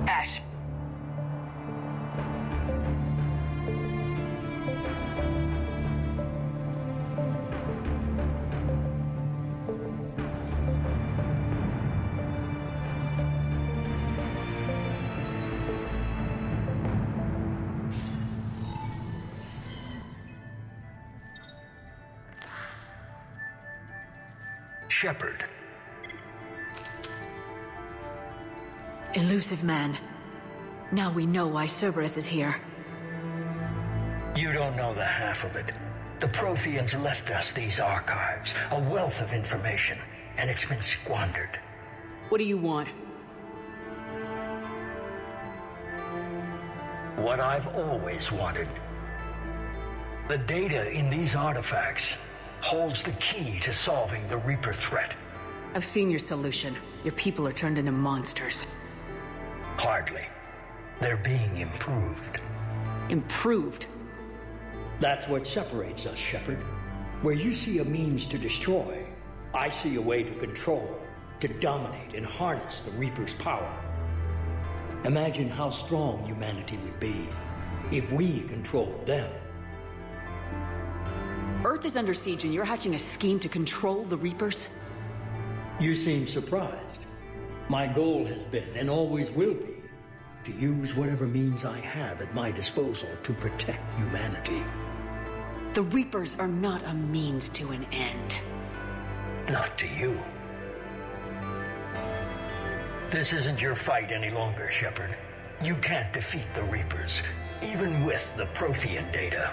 Ash. Shepard. Elusive man. Now we know why Cerberus is here. You don't know the half of it. The Protheans left us these archives, a wealth of information, and it's been squandered. What do you want? What I've always wanted. The data in these artifacts holds the key to solving the Reaper threat. I've seen your solution. Your people are turned into monsters. Hardly. They're being improved. Improved? That's what separates us, Shepard. Where you see a means to destroy, I see a way to control, to dominate and harness the Reaper's power. Imagine how strong humanity would be if we controlled them. Earth is under siege and you're hatching a scheme to control the Reapers? You seem surprised. My goal has been, and always will be, to use whatever means I have at my disposal to protect humanity. The Reapers are not a means to an end. Not to you. This isn't your fight any longer, Shepard. You can't defeat the Reapers, even with the Prothean data.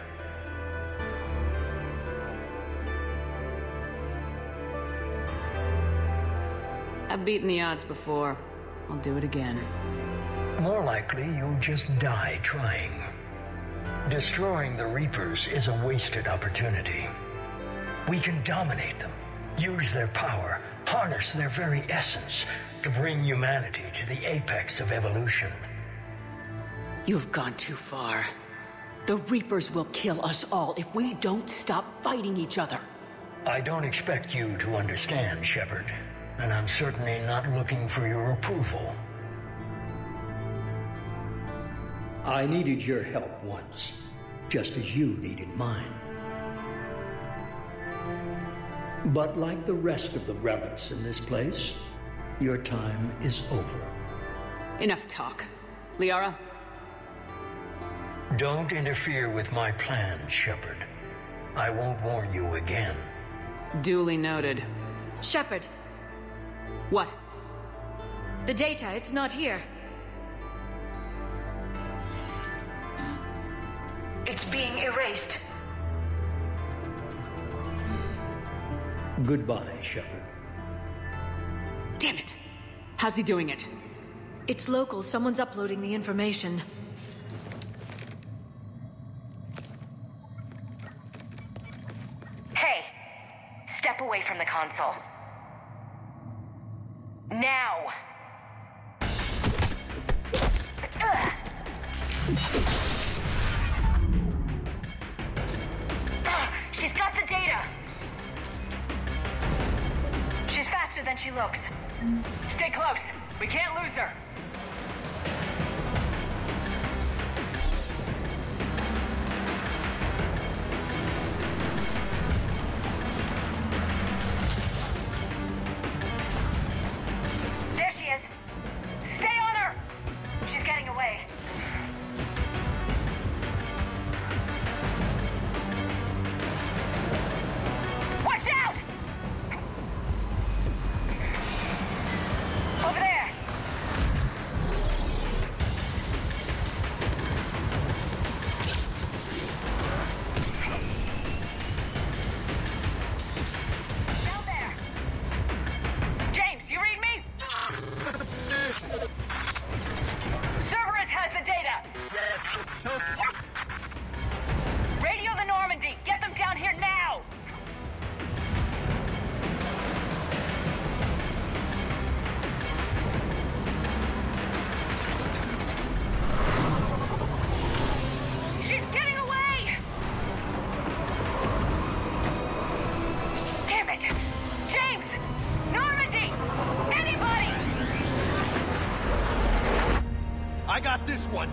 I've beaten the odds before. I'll do it again. More likely, you'll just die trying. Destroying the Reapers is a wasted opportunity. We can dominate them, use their power, harness their very essence to bring humanity to the apex of evolution. You've gone too far. The Reapers will kill us all if we don't stop fighting each other. I don't expect you to understand, Shepard. And I'm certainly not looking for your approval. I needed your help once, just as you needed mine. But like the rest of the relics in this place, your time is over. Enough talk. Liara? Don't interfere with my plans, Shepard. I won't warn you again. Duly noted. Shepard. What? The data, it's not here. It's being erased. Goodbye, Shepard. Damn it! How's he doing it? It's local. Someone's uploading the information. Hey! Step away from the console. Now! Ugh. She's got the data! She's faster than she looks. Stay close. We can't lose her. There she is. Stay on her! She's getting away. Watch out! Over there! I got this one.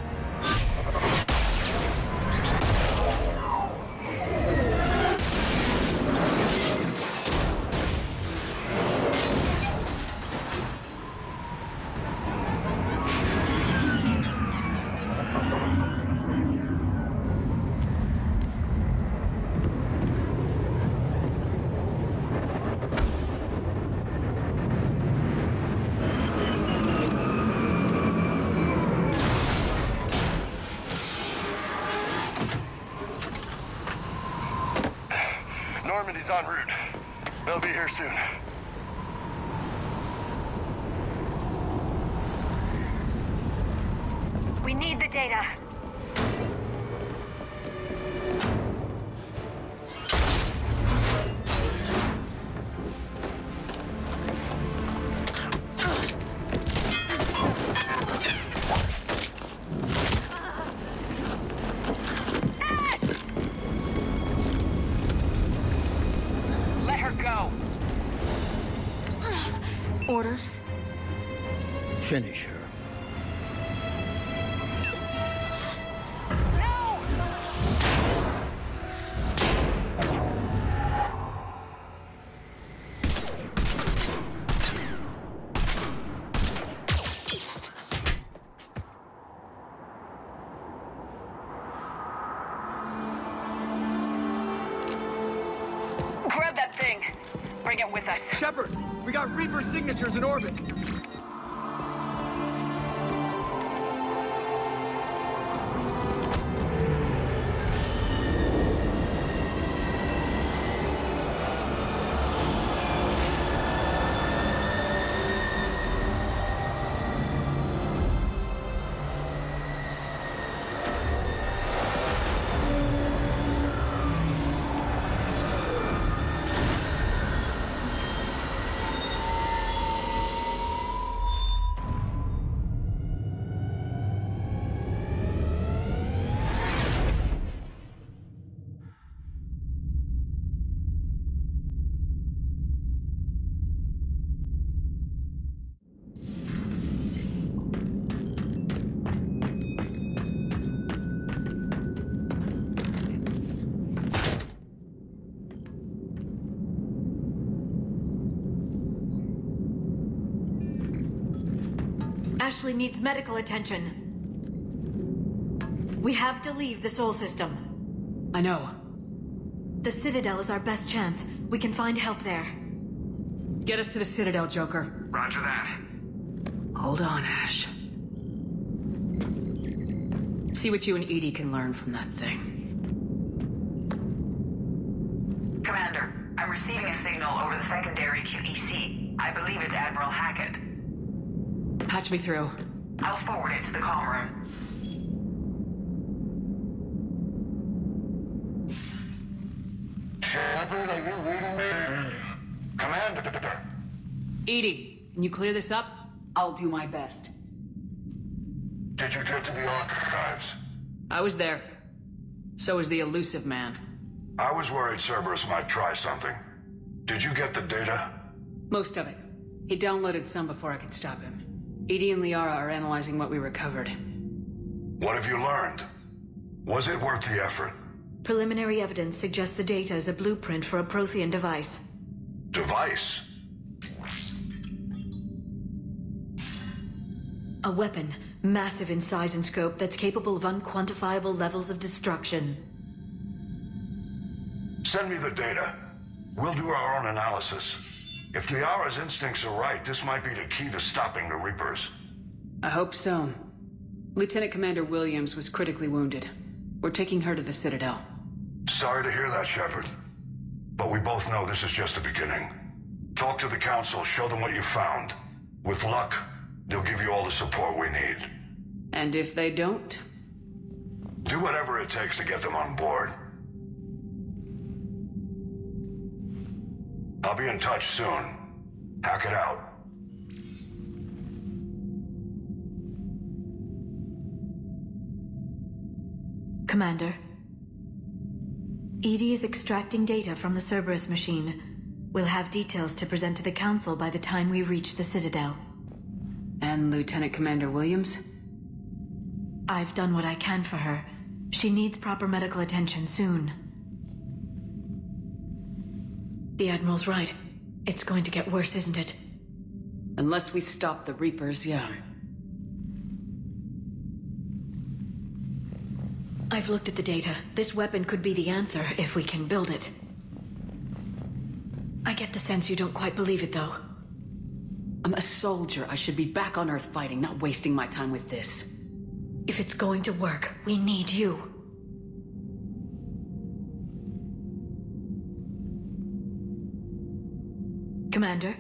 Normandy's en route. They'll be here soon. We need the data. Let her go. Orders? Finish her. Grab that thing. Bring it with us. Shepard, we got Reaper signatures in orbit. Ashley needs medical attention. We have to leave the Sol system. I know. The Citadel is our best chance. We can find help there. Get us to the Citadel, Joker. Roger that. Hold on, Ash. See what you and Edie can learn from that thing. Commander, I'm receiving a signal over the secondary QEC. I believe it's Admiral Hackett. Patch me through. I'll forward it to the comm room. Shepard, are you reading me? Commander. Edie, can you clear this up? I'll do my best. Did you get to the archives? I was there. So was the elusive man. I was worried Cerberus might try something. Did you get the data? Most of it. He downloaded some before I could stop him. Edie and Liara are analyzing what we recovered. What have you learned? Was it worth the effort? Preliminary evidence suggests the data is a blueprint for a Prothean device. Device? A weapon, massive in size and scope, that's capable of unquantifiable levels of destruction. Send me the data. We'll do our own analysis. If Liara's instincts are right, this might be the key to stopping the Reapers. I hope so. Lieutenant Commander Williams was critically wounded. We're taking her to the Citadel. Sorry to hear that, Shepard. But we both know this is just the beginning. Talk to the Council, show them what you found. With luck, they'll give you all the support we need. And if they don't? Do whatever it takes to get them on board. I'll be in touch soon. Hack it out. Commander. Edie is extracting data from the Cerberus machine. We'll have details to present to the Council by the time we reach the Citadel. And Lieutenant Commander Williams? I've done what I can for her. She needs proper medical attention soon. The Admiral's right. It's going to get worse, isn't it? Unless we stop the Reapers, yeah. I've looked at the data. This weapon could be the answer if we can build it. I get the sense you don't quite believe it, though. I'm a soldier. I should be back on Earth fighting, not wasting my time with this. If it's going to work, we need you. Commander?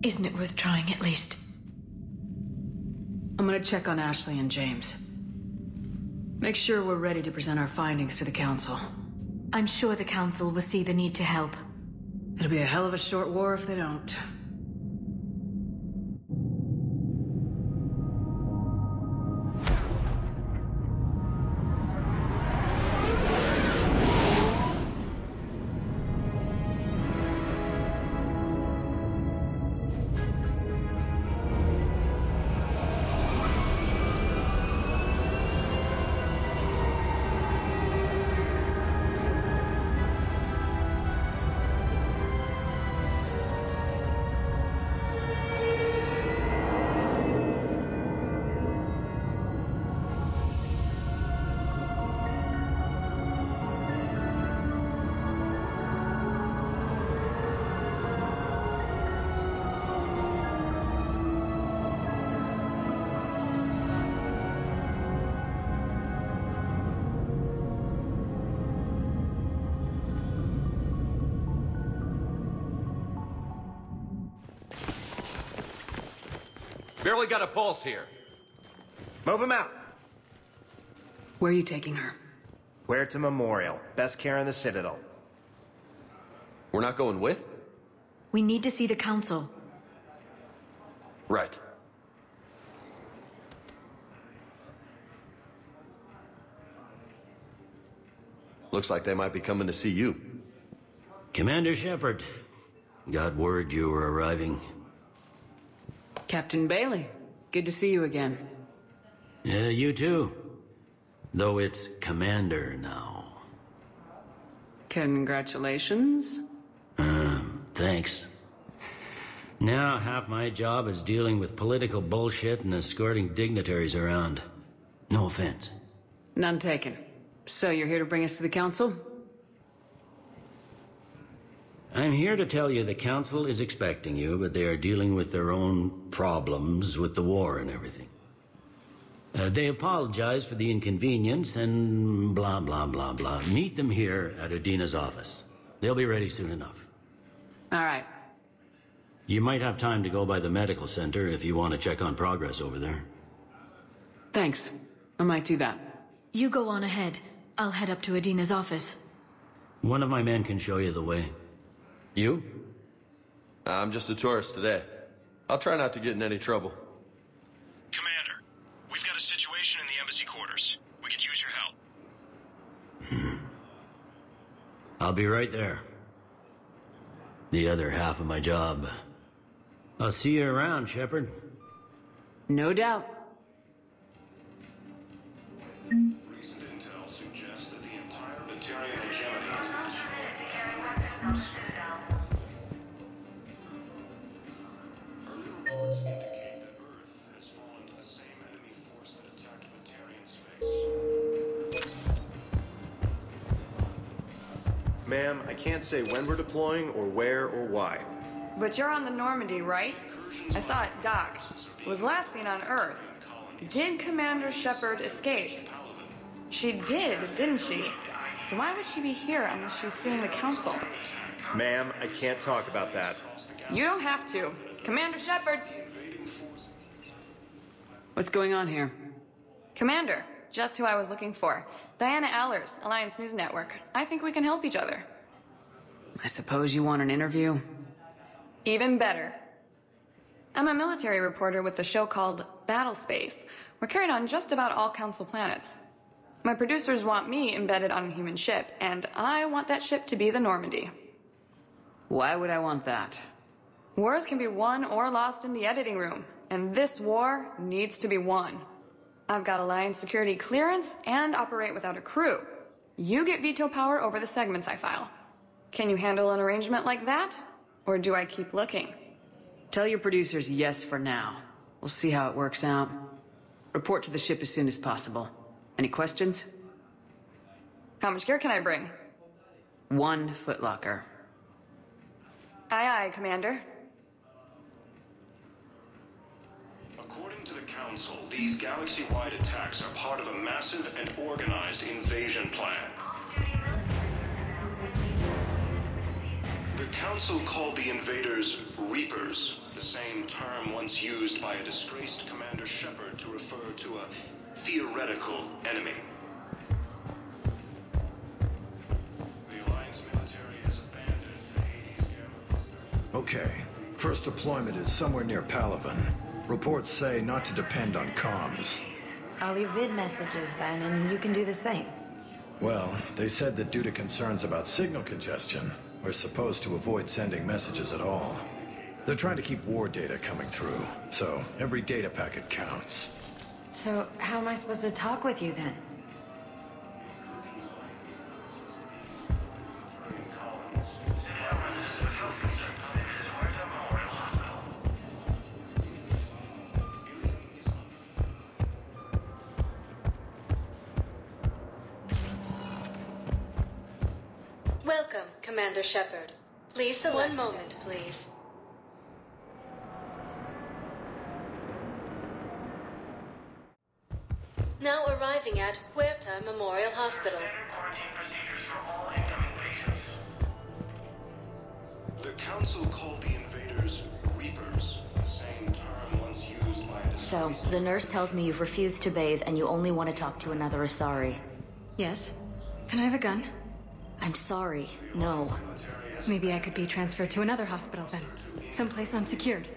Isn't it worth trying, at least? I'm gonna check on Ashley and James. Make sure we're ready to present our findings to the Council. I'm sure the Council will see the need to help. It'll be a hell of a short war if they don't. Barely got a pulse here. Move him out. Where are you taking her? Where to Memorial. Best care in the Citadel. We're not going with? We need to see the Council. Right. Looks like they might be coming to see you. Commander Shepard, got word you were arriving. Captain Bailey, good to see you again. Yeah, you too. Though it's Commander now. Congratulations. Thanks. Now half my job is dealing with political bullshit and escorting dignitaries around. No offense. None taken. So you're here to bring us to the Council? I'm here to tell you the Council is expecting you, but they are dealing with their own problems with the war and everything. They apologize for the inconvenience and blah, blah, blah, blah. Meet them here at Udina's office. They'll be ready soon enough. All right. You might have time to go by the medical center if you want to check on progress over there. Thanks. I might do that. You go on ahead. I'll head up to Udina's office. One of my men can show you the way. You? I'm just a tourist today. I'll try not to get in any trouble. Commander, we've got a situation in the embassy quarters. We could use your help. I'll be right there. The other half of my job. I'll see you around, Shepard. No doubt. Recent intel suggests that the entire Batarian hegemony is early reports indicate that Earth has fallen to the same enemy force that attacked Batarian space. Ma'am, I can't say when we're deploying or where or why. But you're on the Normandy, right? I saw it dock. It was last seen on Earth. Did Commander Shepard escape? She did, didn't she? So why would she be here unless she's seeing the Council? Ma'am, I can't talk about that. You don't have to. Commander Shepard! What's going on here? Commander, just who I was looking for. Diana Allers, Alliance News Network. I think we can help each other. I suppose you want an interview? Even better. I'm a military reporter with a show called Battle Space. We're carried on just about all Council planets. My producers want me embedded on a human ship, and I want that ship to be the Normandy. Why would I want that? Wars can be won or lost in the editing room. and this war needs to be won. I've got Alliance security clearance and operate without a crew. You get veto power over the segments I file. Can you handle an arrangement like that? Or do I keep looking? Tell your producers yes for now. We'll see how it works out. Report to the ship as soon as possible. Any questions? How much gear can I bring? 1 footlocker. Aye, aye, Commander. According to the Council, these galaxy-wide attacks are part of a massive and organized invasion plan. The Council called the invaders Reapers, the same term once used by a disgraced Commander Shepard to refer to a theoretical enemy. The Alliance military has abandoned the Hades gamma. Okay. First deployment is somewhere near Palaven. Reports say not to depend on comms. I'll leave vid messages then, and you can do the same. Well, they said that due to concerns about signal congestion, we're supposed to avoid sending messages at all. They're trying to keep war data coming through, so every data packet counts. So, how am I supposed to talk with you then? Welcome, Commander Shepard. Please select. One moment, please. Now arriving at Huerta Memorial Hospital. The Council called the invaders Reapers, the same term once used by a... So, the nurse tells me you've refused to bathe and you only want to talk to another Asari. Yes. Can I have a gun? I'm sorry, no. Maybe I could be transferred to another hospital then. Someplace unsecured.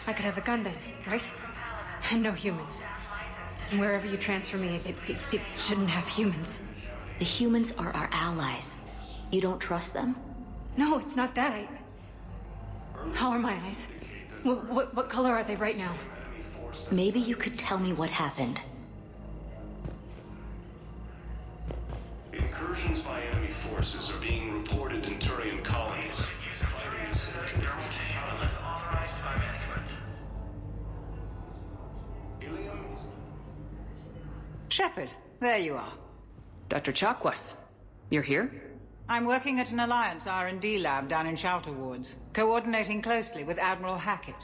I could have a gun then, right? And no humans. And wherever you transfer me, it shouldn't have humans. The humans are our allies. You don't trust them? No, it's not that. How are my eyes? What color are they right now? Maybe you could tell me what happened. Incursions by enemy forces are being reported in Turian colonies. Fighting is said to have reached Palaven. Shepard, there you are. Dr. Chakwas, you're here? I'm working at an Alliance R&D lab down in Shelter Wards, coordinating closely with Admiral Hackett.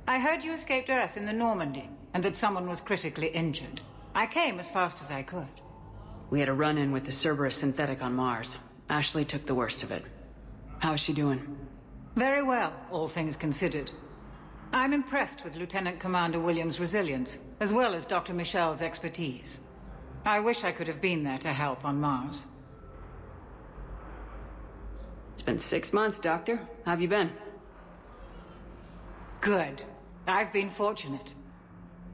I heard you escaped Earth in the Normandy, and that someone was critically injured. I came as fast as I could. We had a run-in with the Cerberus synthetic on Mars. Ashley took the worst of it. How is she doing? Very well, all things considered. I'm impressed with Lieutenant Commander Williams' resilience, as well as Dr. Michel's expertise. I wish I could have been there to help on Mars. It's been 6 months, Doctor. How have you been? Good. I've been fortunate.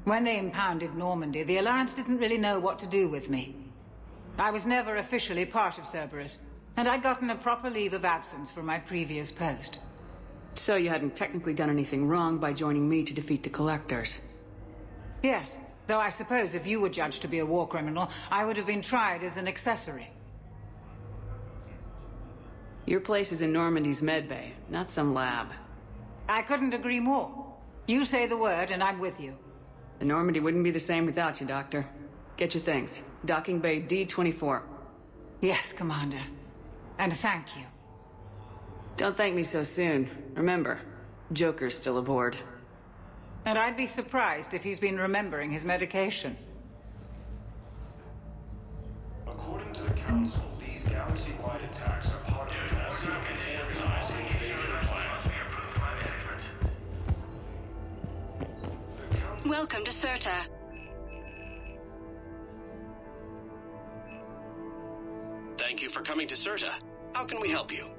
When they impounded Normandy, the Alliance didn't really know what to do with me. I was never officially part of Cerberus, and I'd gotten a proper leave of absence from my previous post. So you hadn't technically done anything wrong by joining me to defeat the Collectors? Yes, though I suppose if you were judged to be a war criminal, I would have been tried as an accessory. Your place is in Normandy's medbay, not some lab. I couldn't agree more. You say the word and I'm with you. The Normandy wouldn't be the same without you, Doctor. Get your things. Docking Bay D-24. Yes, Commander. And thank you. Don't thank me so soon. Remember, Joker's still aboard. And I'd be surprised if he's been remembering his medication. According to the Council, these galaxy-wide attacks are part of a massive and organized invasion plan. Welcome to Serta. Thank you for coming to Serta. How can we help you?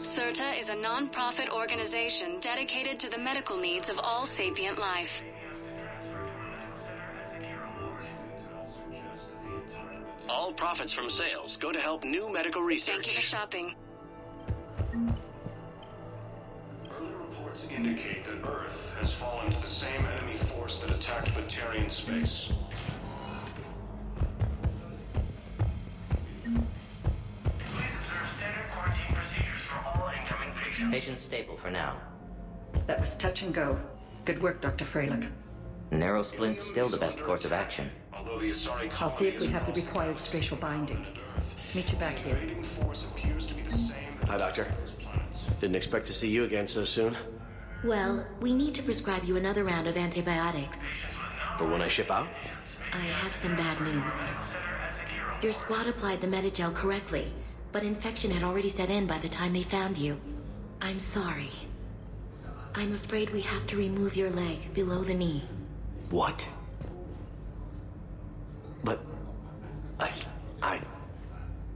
Serta is a non-profit organization dedicated to the medical needs of all sapient life. All profits from sales go to help new medical research. Thank you for shopping. indicate that Earth has fallen to the same enemy force that attacked Batarian space. Patient stable for now. That was touch and go. Good work, Dr. Freilich. Narrow splint's still the best course of action. I'll see if we have the required spatial bindings. Meet you back here. Hi, Doctor. Didn't expect to see you again so soon. Well, we need to prescribe you another round of antibiotics. For when I ship out? I have some bad news. Your squad applied the Metagel correctly, but infection had already set in by the time they found you. I'm sorry. I'm afraid we have to remove your leg below the knee. What? But...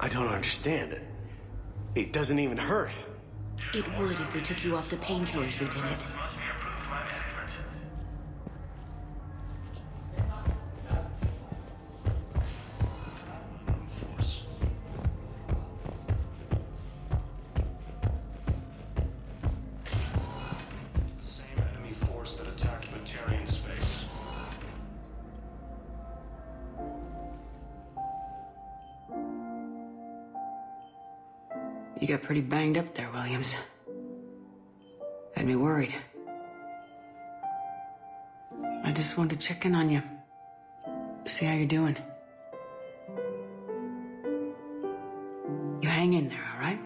I don't understand it. It doesn't even hurt. It would if we took you off the painkillers, Lieutenant. You got pretty banged up there, Williams. Had me worried. I just wanted to check in on you. See how you're doing. You hang in there, all right?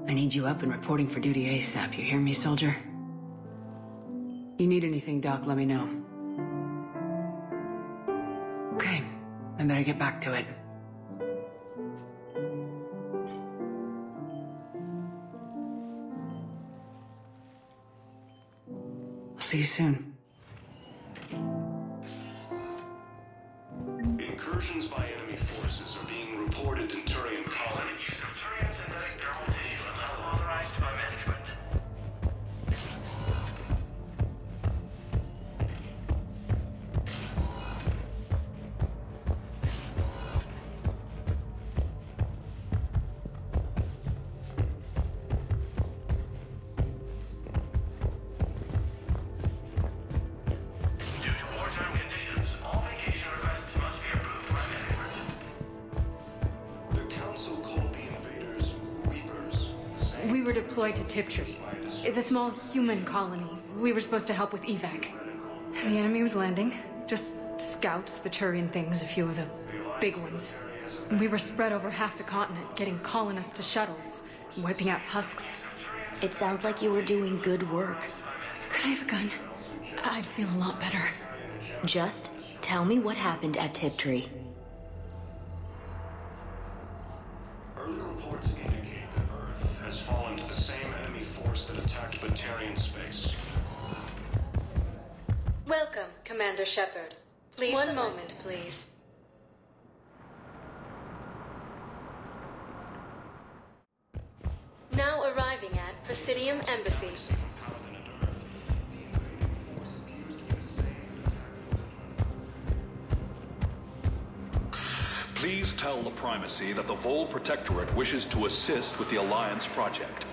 I need you up and reporting for duty ASAP. You hear me, soldier? You need anything, Doc, let me know. Okay, I better get back to it. See you soon. Incursions by enemy forces are being reported in Turian colony. We were deployed to Tiptree. It's a small human colony. We were supposed to help with evac. The enemy was landing. Just scouts, the Turian things, a few of the big ones. We were spread over half the continent, getting colonists to shuttles, wiping out husks. It sounds like you were doing good work. Could I have a gun? I'd feel a lot better. Just tell me what happened at Tiptree. Early reports indicate that Earth has fallen to the same enemy force that attacked Batarian space. Welcome, Commander Shepard. Please. One moment, please. Now arriving at Presidium Embassy. Please tell the Primacy that the Vol Protectorate wishes to assist with the Alliance project.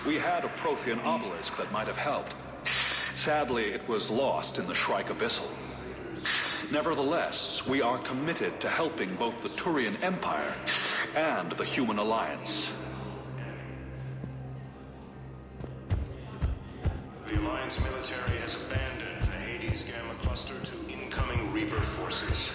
We had a Prothean obelisk that might have helped. Sadly, it was lost in the Shrike Abyssal. Nevertheless, we are committed to helping both the Turian Empire and the Human Alliance. The Alliance military has abandoned the Hades Gamma Cluster to incoming Reaper forces.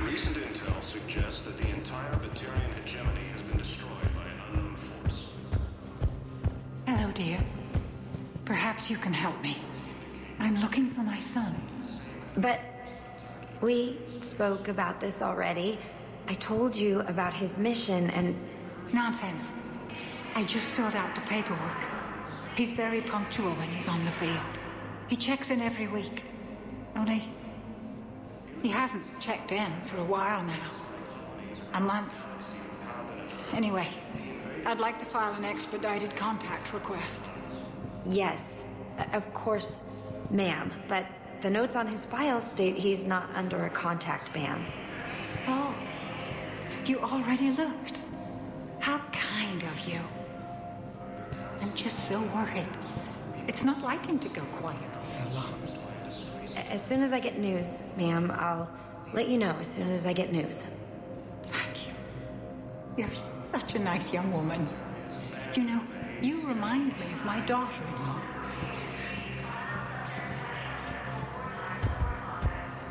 Recent intel suggests that the entire Batarian hegemony has been destroyed by an unknown force. Hello, dear. Perhaps you can help me. I'm looking for my son. But we spoke about this already. I told you about his mission and... Nonsense. I just filled out the paperwork. He's very punctual when he's on the field. He checks in every week. Only... he hasn't checked in for a while now. A month. Anyway, I'd like to file an expedited contact request. Yes, of course, ma'am. But the notes on his file state he's not under a contact ban. Oh, you already looked. How kind kind of you. I'm just so worried. It's not like him to go quiet for so long. As soon as I get news, ma'am, I'll let you know as soon as I get news. Thank you. You're such a nice young woman. You know, you remind me of my daughter-in-law.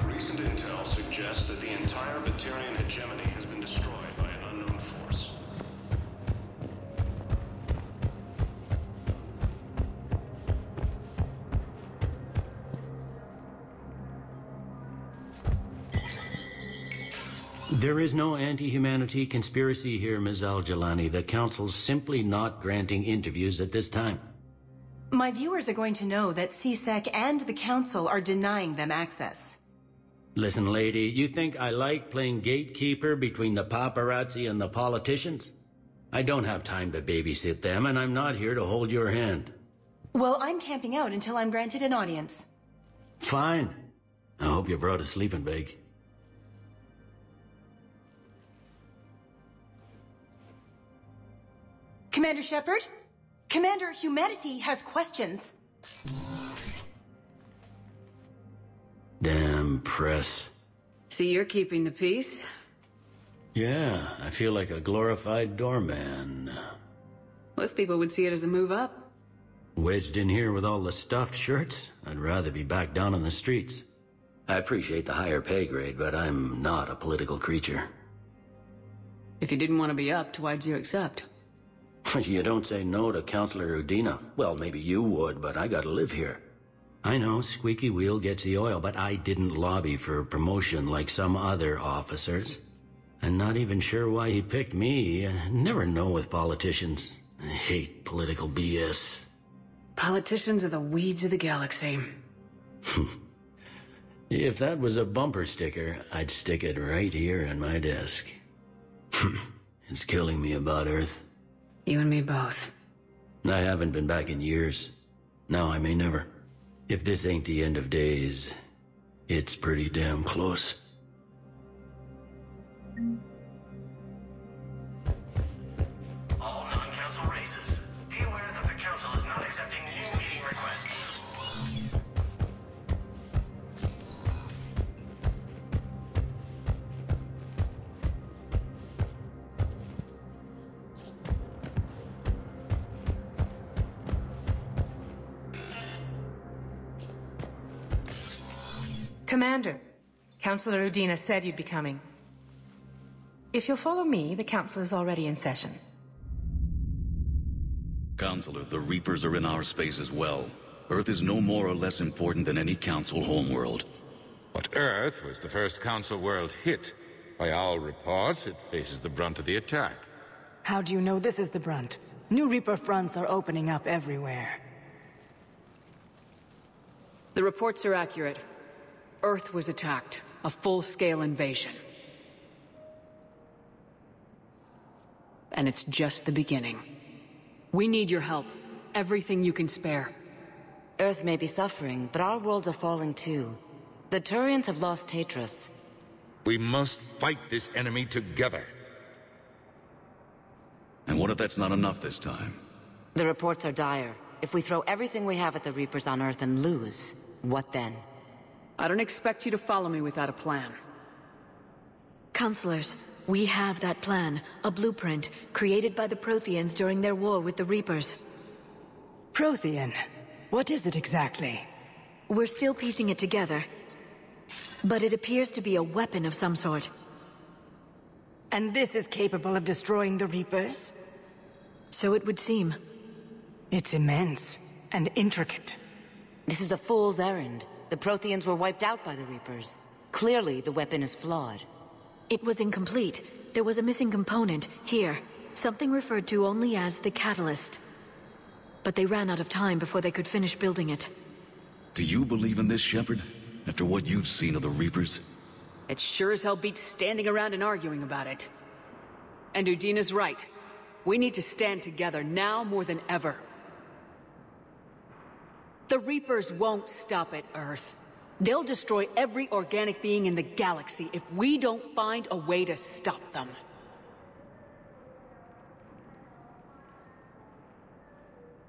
Recent intel suggests that the entire Batarian hegemony has been destroyed by an unknown force. There is no anti-humanity conspiracy here, Ms. Al-Jalani. The Council's simply not granting interviews at this time. My viewers are going to know that CSEC and the Council are denying them access. Listen, lady, you think I like playing gatekeeper between the paparazzi and the politicians? I don't have time to babysit them, and I'm not here to hold your hand. Well, I'm camping out until I'm granted an audience. Fine. I hope you brought a sleeping bag. Commander Shepard? Commander, humanity has questions. Damn press. See, you're keeping the peace. Yeah, I feel like a glorified doorman. Most people would see it as a move up. Wedged in here with all the stuffed shirts, I'd rather be back down on the streets. I appreciate the higher pay grade, but I'm not a political creature. If you didn't want to be upped, why'd you accept? You don't say no to Counselor Udina. Well, maybe you would, but I gotta live here. I know, squeaky wheel gets the oil, but I didn't lobby for promotion like some other officers. I'm not even sure why he picked me. I never know with politicians. I hate political BS. Politicians are the weeds of the galaxy. If that was a bumper sticker, I'd stick it right here on my desk. It's killing me about Earth. You and me both. I haven't been back in years. Now I may never. If this ain't the end of days, it's pretty damn close. All non-council races, be aware that the council is not accepting new meeting requests. Commander, Counselor Udina said you'd be coming. If you'll follow me, the Council is already in session. Counselor, the Reapers are in our space as well. Earth is no more or less important than any Council homeworld. But Earth was the first Council world hit. By all reports, it faces the brunt of the attack. How do you know this is the brunt? New Reaper fronts are opening up everywhere. The reports are accurate. Earth was attacked. A full-scale invasion. And it's just the beginning. We need your help. Everything you can spare. Earth may be suffering, but our worlds are falling too. The Turians have lost Tatris. We must fight this enemy together. And what if that's not enough this time? The reports are dire. If we throw everything we have at the Reapers on Earth and lose, what then? I don't expect you to follow me without a plan. Counselors, we have that plan. A blueprint, created by the Protheans during their war with the Reapers. Prothean? What is it exactly? We're still piecing it together. But it appears to be a weapon of some sort. And this is capable of destroying the Reapers? So it would seem. It's immense and intricate. This is a fool's errand. The Protheans were wiped out by the Reapers. Clearly, the weapon is flawed. It was incomplete. There was a missing component, here. Something referred to only as the catalyst. But they ran out of time before they could finish building it. Do you believe in this, Shepard? After what you've seen of the Reapers? It sure as hell beats standing around and arguing about it. And Udina's right. We need to stand together now more than ever. The Reapers won't stop at Earth. They'll destroy every organic being in the galaxy if we don't find a way to stop them.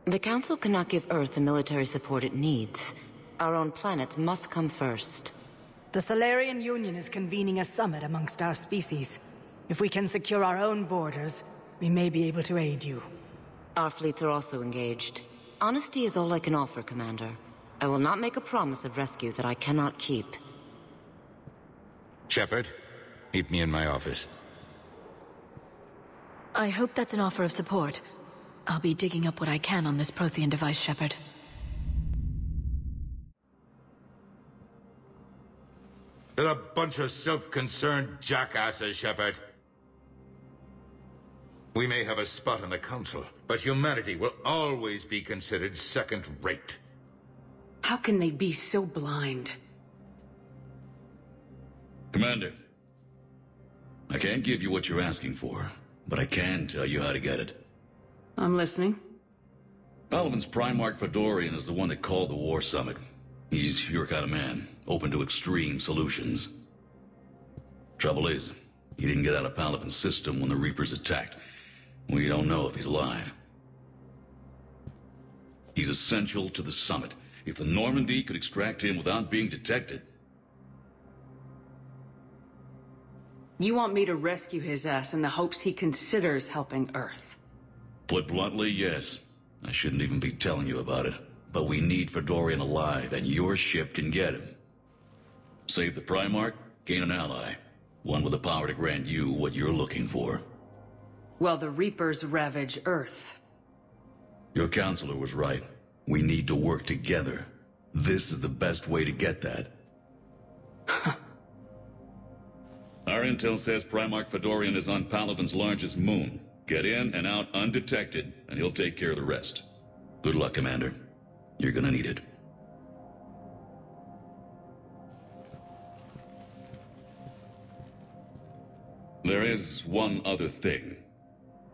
The Council cannot give Earth the military support it needs. Our own planets must come first. The Solarian Union is convening a summit amongst our species. If we can secure our own borders, we may be able to aid you. Our fleets are also engaged. Honesty is all I can offer, Commander. I will not make a promise of rescue that I cannot keep. Shepard, meet me in my office. I hope that's an offer of support. I'll be digging up what I can on this Prothean device, Shepard. They're a bunch of self-concerned jackasses, Shepard. We may have a spot in the Council, but humanity will always be considered second-rate. How can they be so blind? Commander, I can't give you what you're asking for, but I can tell you how to get it. I'm listening. Palaven's Primarch Fedorian is the one that called the War Summit. He's your kind of man, open to extreme solutions. Trouble is, he didn't get out of Palaven's system when the Reapers attacked. We don't know if he's alive. He's essential to the summit. If the Normandy could extract him without being detected... You want me to rescue his ass in the hopes he considers helping Earth? Put bluntly, yes. I shouldn't even be telling you about it. But we need Fedorian alive, and your ship can get him. Save the Primarch, gain an ally. One with the power to grant you what you're looking for. Well, the Reapers ravage Earth. Your counselor was right. We need to work together. This is the best way to get that. Our intel says Primarch Fedorian is on Palaven's largest moon. Get in and out undetected, and he'll take care of the rest. Good luck, Commander. You're gonna need it. There is one other thing.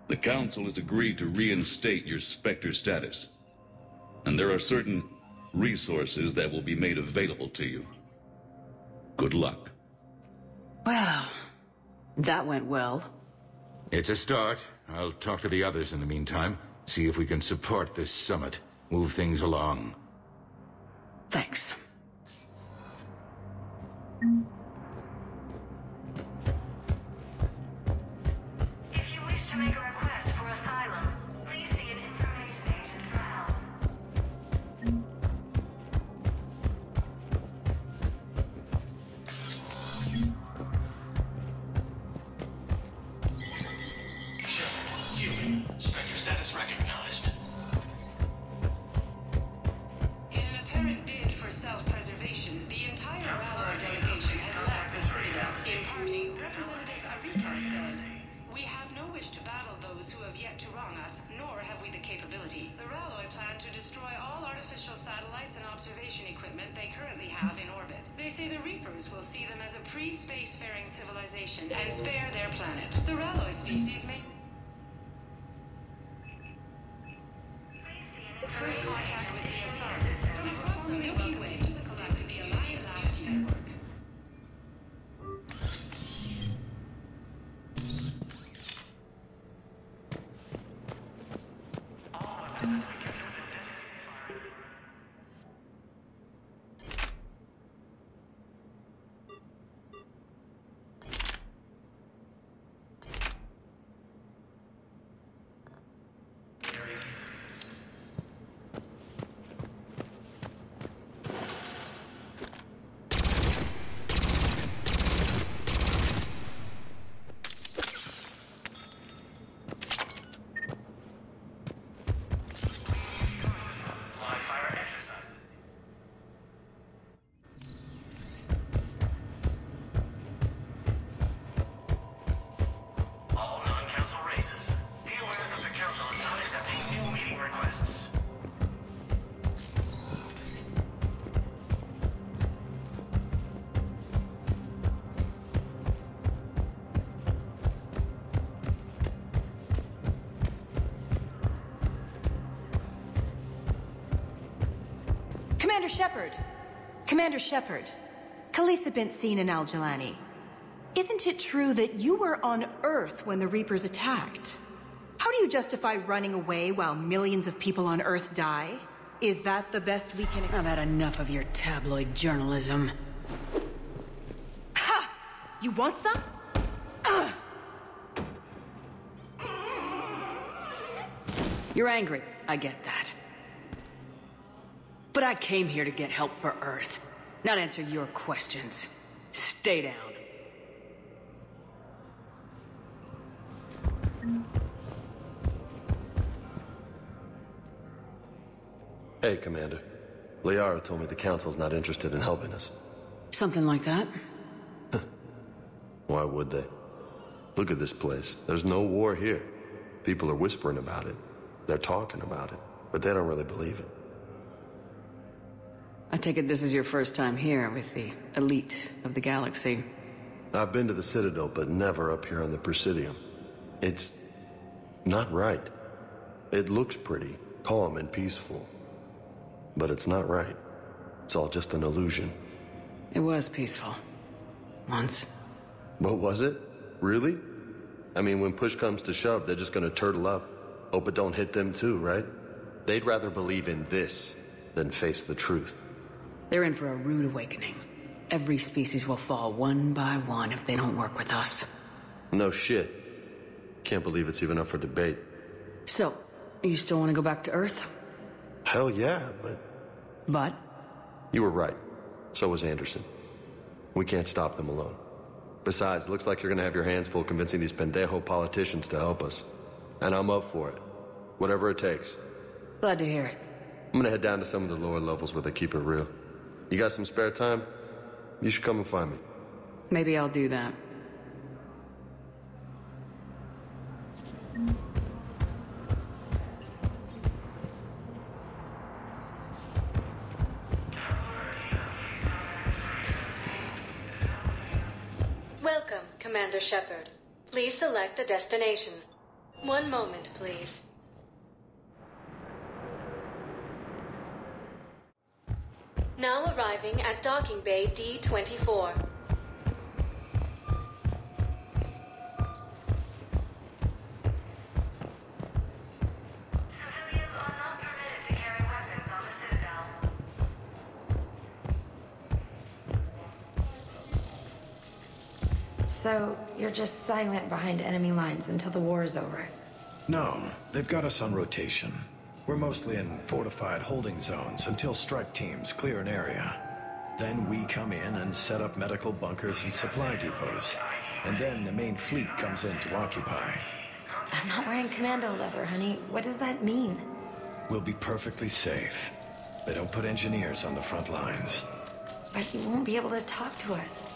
The Council has agreed to reinstate your Spectre status. And there are certain resources that will be made available to you. Good luck. Well, that went well. It's a start. I'll talk to the others in the meantime. See if we can support this summit. Move things along. Thanks. If you wish to make a request for asylum, please see an information agent for help. Human. Spectre status recognized. In an apparent bid for self-preservation, the entire Alloy delegation has left the Citadel. In parting, Representative Arika said, "We have no wish to battle those who have yet to wrong us, nor have we the capability. The Alloy plan to destroy all artificial satellites and observation equipment they currently have in orbit. They say the Reapers will see them as a pre-spacefaring civilization and spare their planet. The Alloy species may... First contact with the Asar. We crossed the Milky Way to the collective the Alliance last year. Commander Shepard! Commander Shepard, Khaleesi been seen in Al-Jalani. Isn't it true that you were on Earth when the Reapers attacked? How How do you justify running away while millions of people on Earth die? Is that the best we can... I've had enough of your tabloid journalism. Ha! You want some? You're angry, I get that. But I came here to get help for Earth, not answer your questions. Stay down. Hey, Commander. Liara told me the Council's not interested in helping us. Something like that? Why would they? Look at this place. There's no war here. People are whispering about it. They're talking about it, but they don't really believe it. I take it this is your first time here with the elite of the galaxy. I've been to the Citadel, but never up here on the Presidium. It's not right. It looks pretty, calm and peaceful. But it's not right. It's all just an illusion. It was peaceful. Once. What was it? Really? I mean, when push comes to shove, they're just gonna turtle up. Hope it don't hit them too, right? They'd rather believe in this than face the truth. They're in for a rude awakening. Every species will fall one by one if they don't work with us. No shit. Can't believe it's even up for debate. So, you still want to go back to Earth? Hell yeah, but... But? You were right. So was Anderson. We can't stop them alone. Besides, looks like you're gonna have your hands full convincing these pendejo politicians to help us. And I'm up for it. Whatever it takes. Glad to hear it. I'm gonna head down to some of the lower levels where they keep it real. You got some spare time? You should come and find me. Maybe I'll do that. Welcome, Commander Shepard. Please select a destination. One moment, please. Now arriving at Docking Bay D-24. So, you're just silent behind enemy lines until the war is over? No, they've got us on rotation. We're mostly in fortified holding zones until strike teams clear an area. Then we come in and set up medical bunkers and supply depots. And then the main fleet comes in to occupy. I'm not wearing commando leather, honey. What does that mean? We'll be perfectly safe. They don't put engineers on the front lines. But you won't be able to talk to us.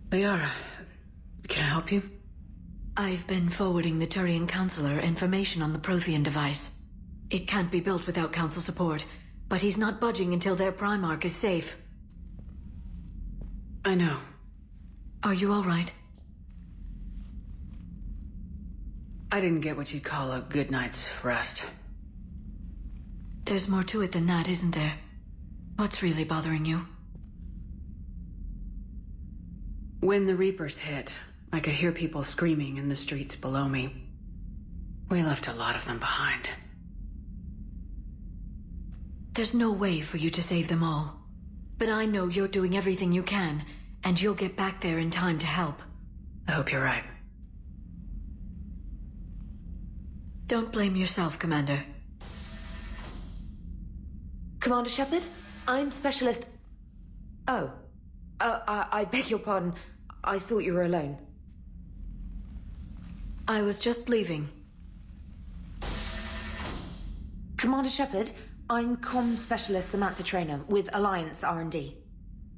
Liara, can I help you? I've been forwarding the Turian Counselor information on the Prothean device. It can't be built without Council support, but he's not budging until their Primarch is safe. I know. Are you all right? I didn't get what you'd call a good night's rest. There's more to it than that, isn't there? What's really bothering you? When the Reapers hit, I could hear people screaming in the streets below me. We left a lot of them behind. There's no way for you to save them all. But I know you're doing everything you can, and you'll get back there in time to help. I hope you're right. Don't blame yourself, Commander. Commander Shepard? I'm Specialist... Oh. I beg your pardon. I thought you were alone. I was just leaving. Commander Shepard, I'm Comm Specialist Samantha Traynor with Alliance R&D.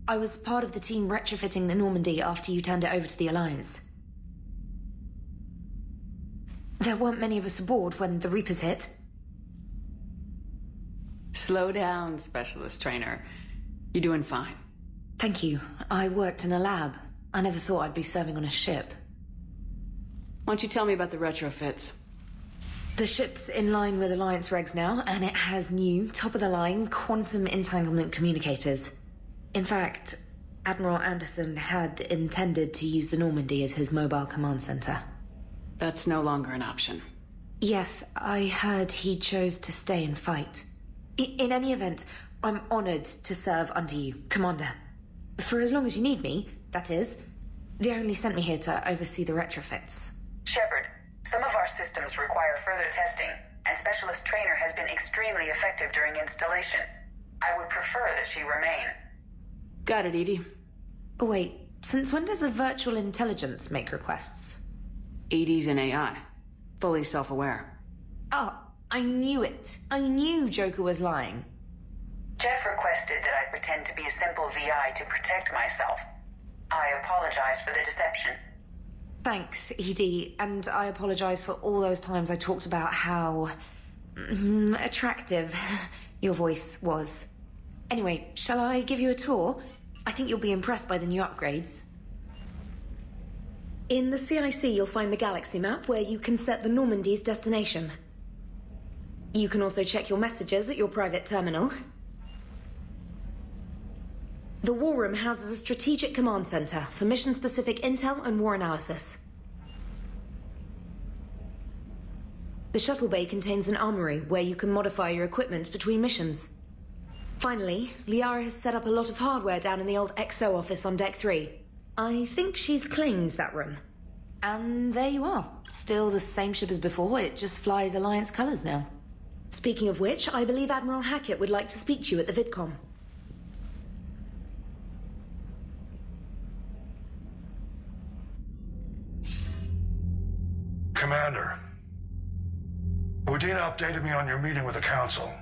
I was part of the team retrofitting the Normandy after you turned it over to the Alliance. There weren't many of us aboard when the Reapers hit. Slow down, Specialist Trainer. You're doing fine. Thank you. I worked in a lab. I never thought I'd be serving on a ship. Why don't you tell me about the retrofits? The ship's in line with Alliance regs now, and it has new, top-of-the-line quantum entanglement communicators. In fact, Admiral Anderson had intended to use the Normandy as his mobile command center. That's no longer an option. Yes, I heard he chose to stay and fight. In any event, I'm honored to serve under you, Commander. For as long as you need me, that is. They only sent me here to oversee the retrofits. Shepard, some of our systems require further testing, and Specialist Trainer has been extremely effective during installation. I would prefer that she remain. Got it, Edie. Oh, wait. Since when does a virtual intelligence make requests? Edie's an AI. Fully self-aware. Oh, I knew it. I knew Joker was lying. Jeff requested that I pretend to be a simple VI to protect myself. I apologize for the deception. Thanks, Edie, and I apologize for all those times I talked about how... attractive your voice was. Anyway, shall I give you a tour? I think you'll be impressed by the new upgrades. In the CIC, you'll find the galaxy map where you can set the Normandy's destination. You can also check your messages at your private terminal. The War Room houses a strategic command center for mission-specific intel and war analysis. The shuttle bay contains an armory where you can modify your equipment between missions. Finally, Liara has set up a lot of hardware down in the old XO office on Deck 3. I think she's claimed that room. And there you are. Still the same ship as before, it just flies Alliance colors now. Speaking of which, I believe Admiral Hackett would like to speak to you at the VidCom. Commander, Udina updated me on your meeting with the Council.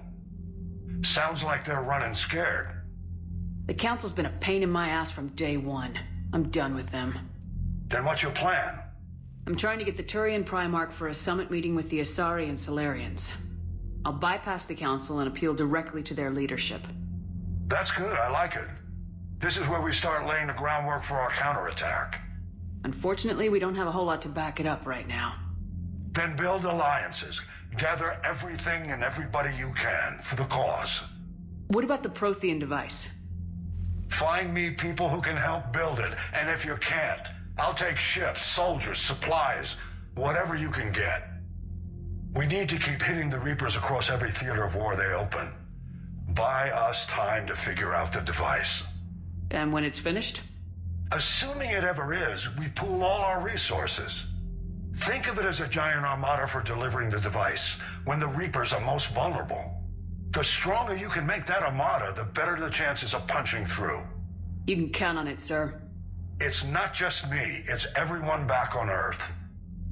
Sounds like they're running scared. The Council's been a pain in my ass from day one. I'm done with them. Then what's your plan? I'm trying to get the Turian Primarch for a summit meeting with the Asari and Solarians. I'll bypass the Council and appeal directly to their leadership. That's good, I like it. This is where we start laying the groundwork for our counterattack. Unfortunately, we don't have a whole lot to back it up right now. Then build alliances. Gather everything and everybody you can for the cause. What about the Prothean device? Find me people who can help build it, and if you can't, I'll take ships, soldiers, supplies, whatever you can get. We need to keep hitting the Reapers across every theater of war they open. Buy us time to figure out the device. And when it's finished? Assuming it ever is, we pool all our resources. Think of it as a giant armada for delivering the device, when the Reapers are most vulnerable. The stronger you can make that armada, the better the chances of punching through. You can count on it, sir. It's not just me, it's everyone back on Earth.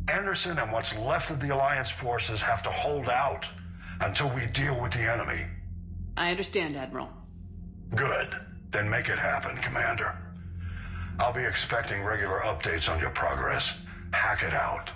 Anderson and what's left of the Alliance forces have to hold out until we deal with the enemy. I understand, Admiral. Good. Then make it happen, Commander. I'll be expecting regular updates on your progress. Hack it out.